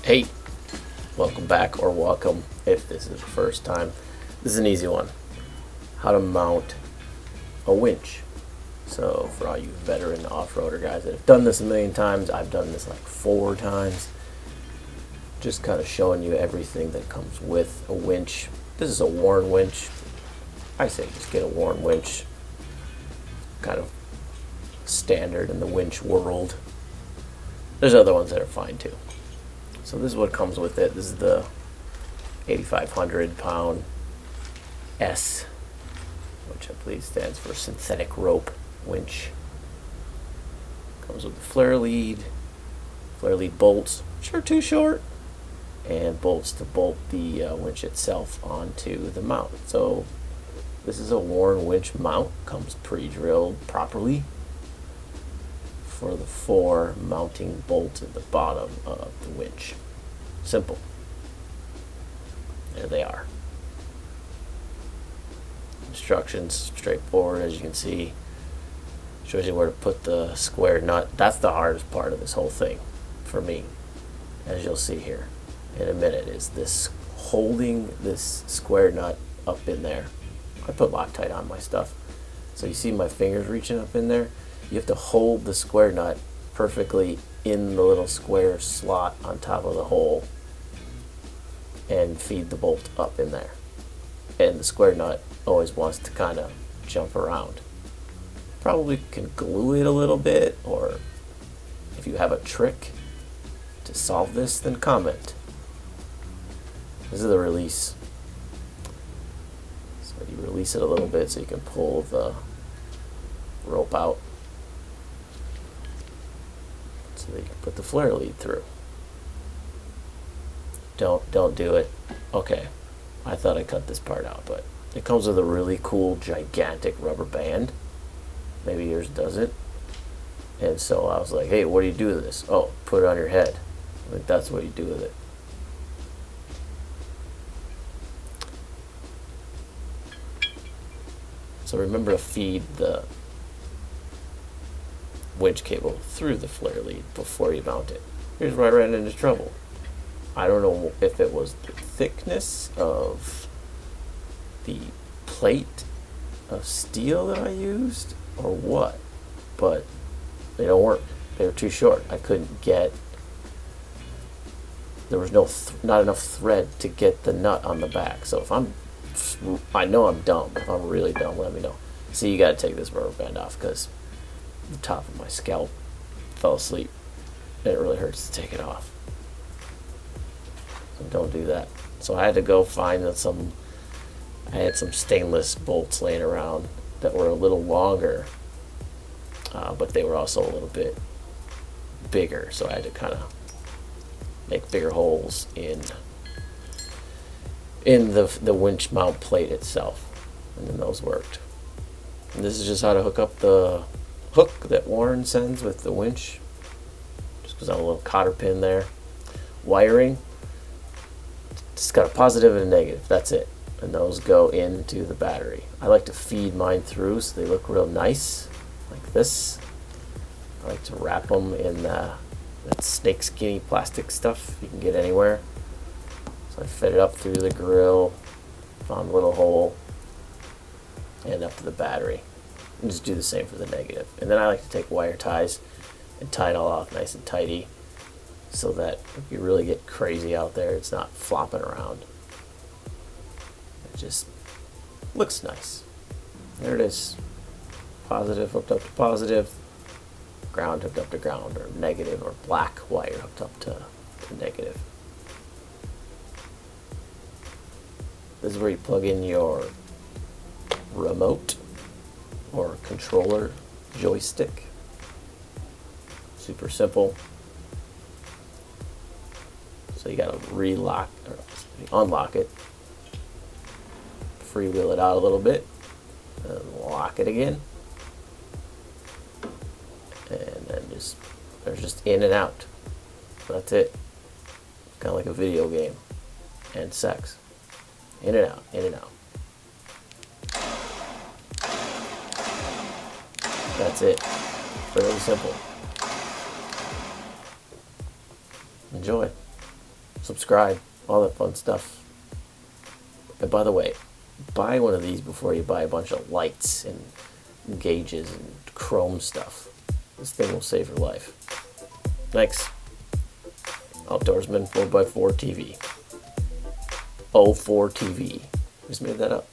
Hey, welcome back, or welcome if this is the first time. This is an easy one. How to mount a winch. So for all you veteran off-roader guys that have done this a million times, I've done this like 4 times. Just kind of showing you everything that comes with a winch. This is a worn winch. I say just get a worn winch. Kind of standard in the winch world. There's other ones that are fine too. So this is what comes with it. This is the 8,500 pound S, which I believe stands for synthetic rope winch. Comes with the flare lead bolts, which are too short, and bolts to bolt the winch itself onto the mount. So this is a worn winch mount, comes pre-drilled properly for the 4 mounting bolts at the bottom of the winch. Simple. There they are. Instructions, straightforward as you can see. Shows you where to put the square nut. That's the hardest part of this whole thing for me, as you'll see here in a minute, is this holding this square nut up in there. I put Loctite on my stuff, so you see my fingers reaching up in there. You have to hold the square nut perfectly in the little square slot on top of the hole and feed the bolt up in there. And the square nut always wants to kind of jump around. Probably can glue it a little bit, or if you have a trick to solve this, then comment. This is the release. So you release it a little bit so you can pull the rope out, so that you can put the flare lead through. Don't do it. Okay, I thought I cut this part out, but it comes with a really cool gigantic rubber band. Maybe yours doesn't. And so I was like, hey, what do you do with this? Oh, put it on your head. I think that's what you do with it. So remember to feed the winch cable through the flare lead before you mount it. Here's where I ran into trouble. I don't know if it was the thickness of the plate of steel that I used or what, but they don't work. They were too short. I couldn't get, there was not enough thread to get the nut on the back. So if I know I'm dumb. If I'm really dumb, let me know. See, you got to take this rubber band off because the top of my scalp fell asleep and it really hurts to take it off. So don't do that. So I had to go find I had some stainless bolts laying around that were a little longer, but they were also a little bit bigger. So I had to kind of make bigger holes in the winch mount plate itself, and then those worked. And this is just how to hook up the hook that Warren sends with the winch. Just goes on a little cotter pin there. Wiring, it's got a positive and a negative, that's it. And those go into the battery. I like to feed mine through so they look real nice, like this. I like to wrap them in that snake skinny plastic stuff you can get anywhere. So I fed it up through the grill, found a little hole, and up to the battery. And just do the same for the negative. And then I like to take wire ties and tie it all off nice and tidy, so that if you really get crazy out there, it's not flopping around. It just looks nice. There it is. Positive hooked up to positive, ground hooked up to ground, or negative, or black wire hooked up to negative. This is where you plug in your remote or controller joystick. Super simple. So you gotta unlock it, freewheel it out a little bit, and lock it again, and then there's just in and out. That's it. Kind of like a video game and sex. In and out, in and out. That's it. Fairly simple. Enjoy. subscribe, all that fun stuff. And by the way, buy one of these before you buy a bunch of lights and gauges and chrome stuff. This thing will save your life. Thanks. Outdoorsman 4x4 TV. 04 TV. Just made that up.